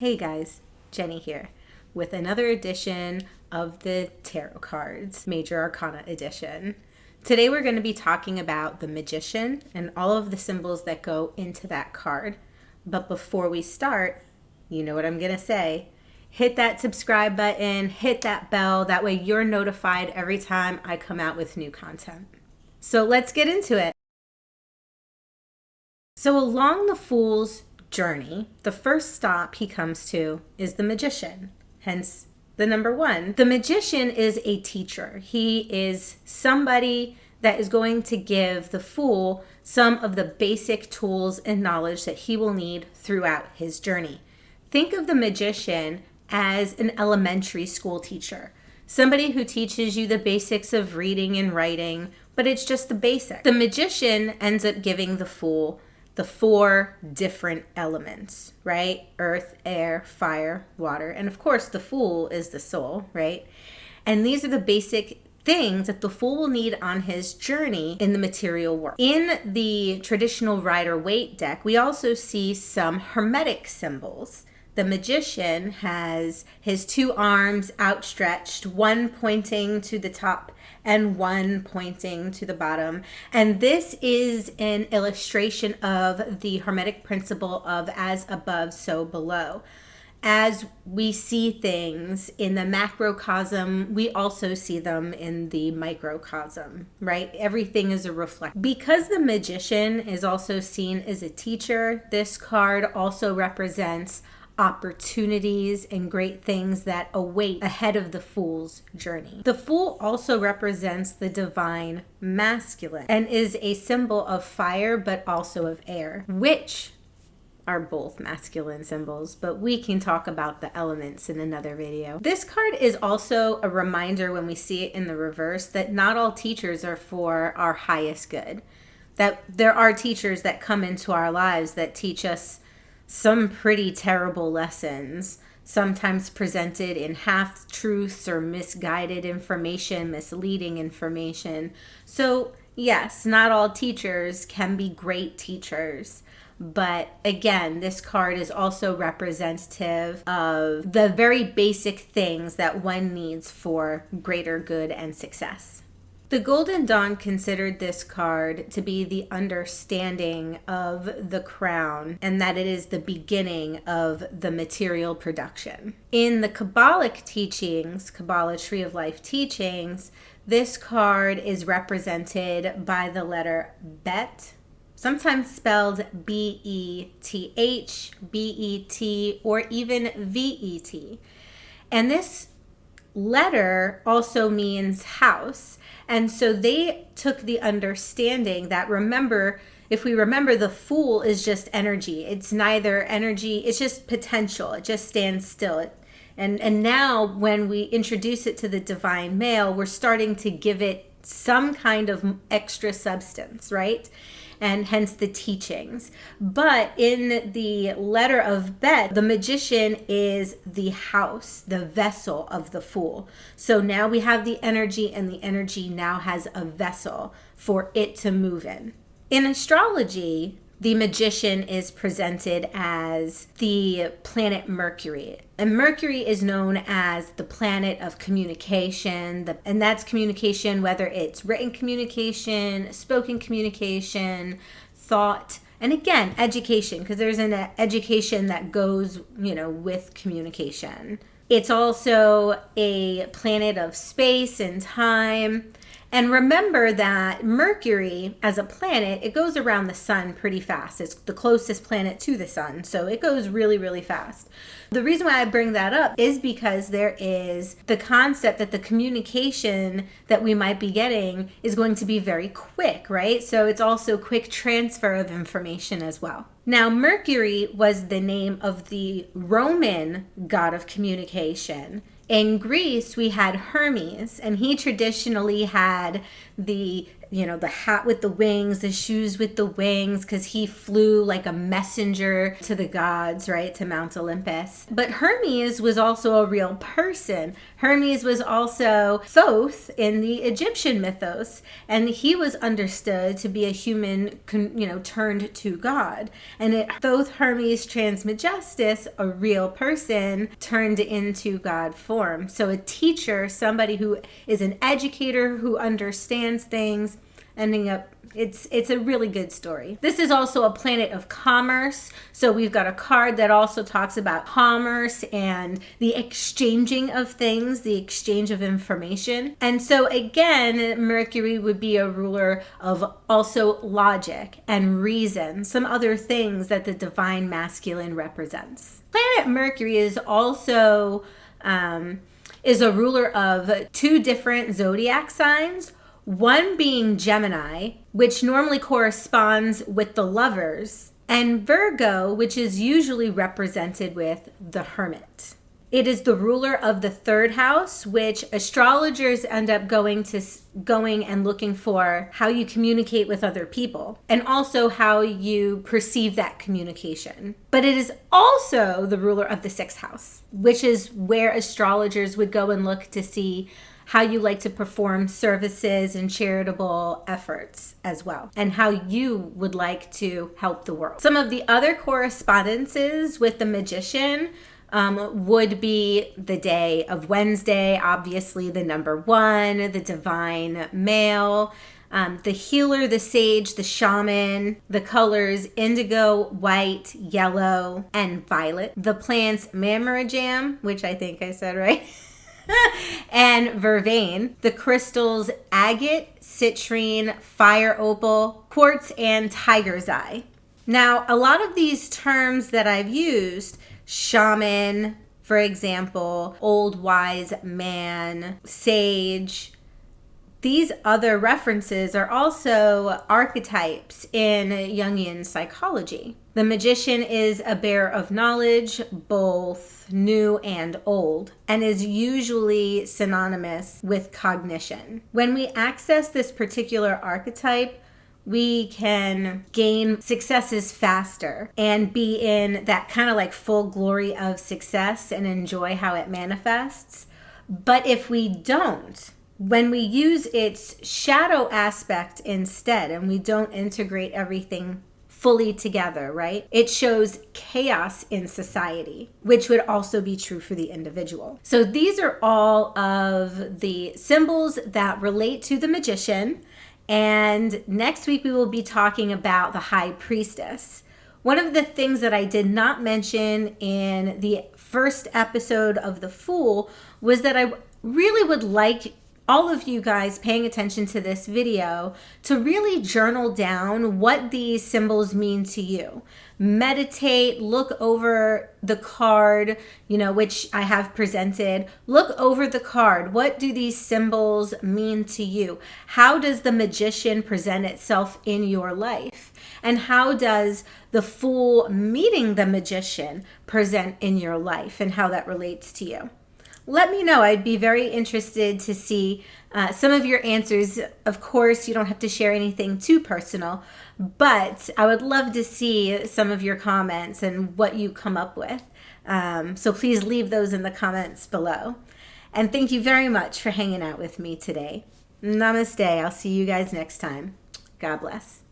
Hey guys, Jenny here with another edition of the Tarot Cards, Major Arcana edition. Today we're going to be talking about the Magician and all of the symbols that go into that card. But before we start, you know what I'm going to say. Hit that subscribe button, hit that bell, that way you're notified every time I come out with new content. So let's get into it. So along the Fool's journey, the first stop he comes to is the Magician, hence the number one. The Magician is a teacher. He is somebody that is going to give the Fool some of the basic tools and knowledge that he will need throughout his journey. Think of the Magician as an elementary school teacher, somebody who teaches you the basics of reading and writing, but it's just the basic. The Magician ends up giving the Fool the four different elements, right? Earth, air, fire, water. And of course, the Fool is the soul, right? And these are the basic things that the Fool will need on his journey in the material world. In the traditional Rider-Waite deck, we also see some Hermetic symbols. The Magician has his two arms outstretched, one pointing to the top and one pointing to the bottom. And this is an illustration of the Hermetic principle of as above, so below. As we see things in the macrocosm, we also see them in the microcosm, right? Everything is a reflection. Because the Magician is also seen as a teacher, this card also represents opportunities and great things that await ahead of the Fool's journey. The Fool also represents the divine masculine and is a symbol of fire but also of air, which are both masculine symbols, but we can talk about the elements in another video. This card is also a reminder when we see it in the reverse that not all teachers are for our highest good, that there are teachers that come into our lives that teach us some pretty terrible lessons, sometimes presented in half-truths or misguided information, misleading information. So yes, not all teachers can be great teachers. But again, this card is also representative of the very basic things that one needs for greater good and success. The Golden Dawn considered this card to be the understanding of the crown and that it is the beginning of the material production. In the Kabbalic teachings, Kabbalah Tree of Life teachings, this card is represented by the letter Bet, sometimes spelled B-E-T-H, B-E-T, or even V-E-T. And this letter also means house. And so they took the understanding that, if we remember, the Fool is just energy. It's neither energy, it's just potential. It just stands still. And now when we introduce it to the divine male, we're starting to give it some kind of extra substance, right? And hence the teachings. But in the letter of Bet, the Magician is the house, the vessel of the Fool. So now we have the energy, and the energy now has a vessel for it to move in. In astrology, the Magician is presented as the planet Mercury. And Mercury is known as the planet of communication. And that's communication, whether it's written communication, spoken communication, thought, and again, education, because there's an education that goes, with communication. It's also a planet of space and time. And remember that Mercury, as a planet, it goes around the sun pretty fast. It's the closest planet to the sun, so it goes really, really fast. The reason why I bring that up is because there is the concept that the communication that we might be getting is going to be very quick, right? So it's also quick transfer of information as well. Now, Mercury was the name of the Roman god of communication. In Greece, we had Hermes, and he traditionally had the the hat with the wings, the shoes with the wings, because he flew like a messenger to the gods, right, to Mount Olympus. But Hermes was also a real person. Hermes was also Thoth in the Egyptian mythos, and he was understood to be a human, turned to God. And Thoth Hermes Trismegistus, a real person turned into God form. So a teacher, somebody who is an educator who understands things, ending up, it's a really good story. This is also a planet of commerce. So we've got a card that also talks about commerce and the exchanging of things, the exchange of information. And so again, Mercury would be a ruler of also logic and reason, some other things that the divine masculine represents. Planet Mercury is also is a ruler of two different zodiac signs. One being Gemini, which normally corresponds with the lovers, and Virgo, which is usually represented with the hermit. It is the ruler of the third house, which astrologers end up going and looking for how you communicate with other people and also how you perceive that communication. But it is also the ruler of the sixth house, which is where astrologers would go and look to see how you like to perform services and charitable efforts as well, and how you would like to help the world. Some of the other correspondences with the magician would be the day of Wednesday, obviously the number 1, the divine male, the healer, the sage, the shaman, the colors indigo, white, yellow, and violet. The plants Mamarajam, which I think I said right, and vervain. The crystals agate, citrine, fire opal, quartz, and tiger's eye. Now, a lot of these terms that I've used, shaman, for example, old wise man, sage, these other references are also archetypes in Jungian psychology. The magician is a bearer of knowledge, both new and old, and is usually synonymous with cognition. When we access this particular archetype, we can gain successes faster and be in that kind of like full glory of success and enjoy how it manifests. But if we don't, when we use its shadow aspect instead and we don't integrate everything fully together, right? It shows chaos in society, which would also be true for the individual. So these are all of the symbols that relate to the magician. And next week we will be talking about the high priestess. One of the things that I did not mention in the first episode of The Fool was that I really would like all of you guys paying attention to this video to really journal down what these symbols mean to you. Meditate, look over the card, which I have presented. Look over the card. What do these symbols mean to you? How does the magician present itself in your life? And how does the fool meeting the magician present in your life and how that relates to you? Let me know. I'd be very interested to see some of your answers. Of course, you don't have to share anything too personal, but I would love to see some of your comments and what you come up with. So please leave those in the comments below. And thank you very much for hanging out with me today. Namaste. I'll see you guys next time. God bless.